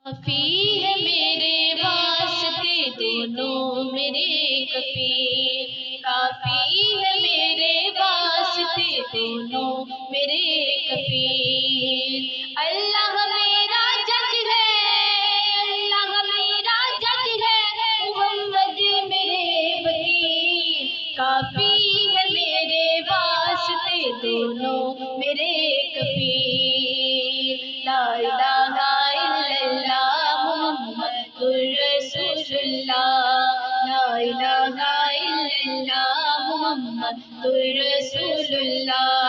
کافی ہے میرے واسطے دونوں میرے کفیل، کافی ہے میرے واسطے دونوں میرے کفیل۔ اللہ میرا جج ہے، اللہ میرا جج ہے، محمد میرے وکیل۔ کافی ہے میرے واسطے دونوں میرے کفیل۔ لا الہ الا اللہ محمد رسول اللہ، لا الہ الا اللہ محمد رسول اللہ۔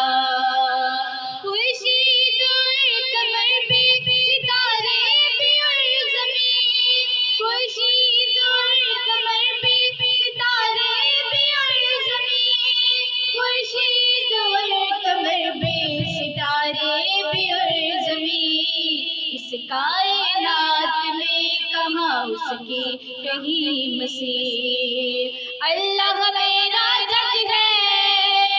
خورشید اور قمر بھی، ستارے بھی اور زمین، خورشید اور قمر بھی، ستارے بھی اور زمین، خورشید اور قمر بھی، ستارے بھی اور زمین۔ اس کائنات میں کہاں اس کی کہیں مسیر۔ اللہ میرا جج ہے،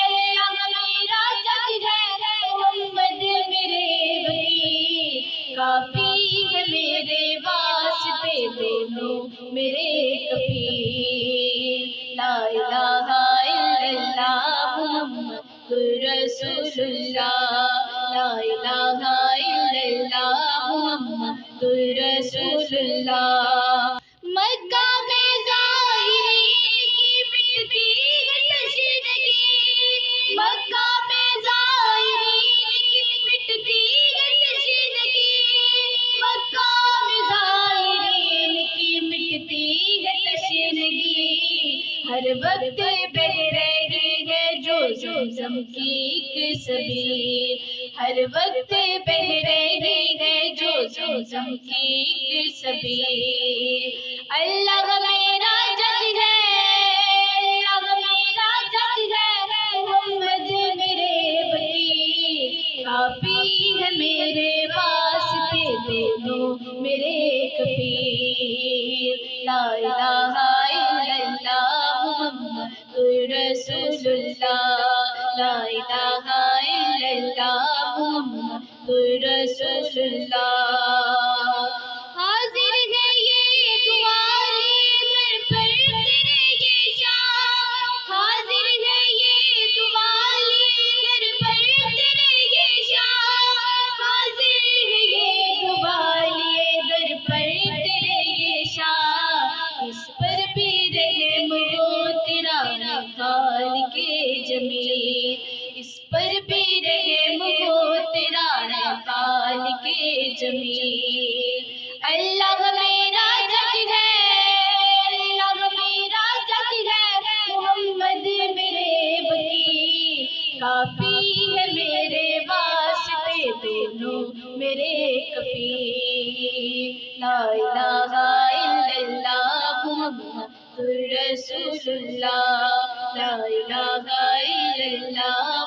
اللہ میرا جج ہے، محمد میرے وکیل۔ کافی ہے میرے واسطے دونوں میرے کفیل۔ لا الہ الا اللہ محمد رسول اللہ، لا الہ الا اللہ محمد رسول اللہ۔ مکہ میں ظاہرین کی مٹتی ہے تشنگی، مکہ میں ظاہرین کی مٹتی ہے تشنگی، مکہ میں ظاہرین کی مٹتی ہے تشنگی۔ ہر وقت بہ رہی ہے جو زمزم کی ایک سبیل، ہر وقت بہ رہی ہے جو زمزم کی ایک سبیل۔ اللہ میرا جج ہے، اللہ میرا جج ہے، محمد میرے وکیل۔ کافی ہے میرے واسطے دونوں میرے کفیل۔ لا الہ الا اللہ محمد رسول اللہ، لا الہ الا اللہ محمد رسول اللہ۔ حاضر ہے یہ دعا لیے در پر تیرے یہ شاہ، حاضر ہے یہ دعا لیے در پر تیرے یہ شاہ، حاضر ہے یہ دعا لیے در پر تیرے یہ شاہ۔ اس پر بھی رحم ہو تیرا خالق جمیل، اس پر بھی رحم ہو تیرا خالق جمیل۔ اللہ میرا جج ہے، اللہ میرا جج ہے، محمد میرے وکیل۔ کافی ہے میرے واسطے دونوں میرے کفیل۔ لا الہ الا اللہ محمد رسول اللہ، لا الہ الا اللہ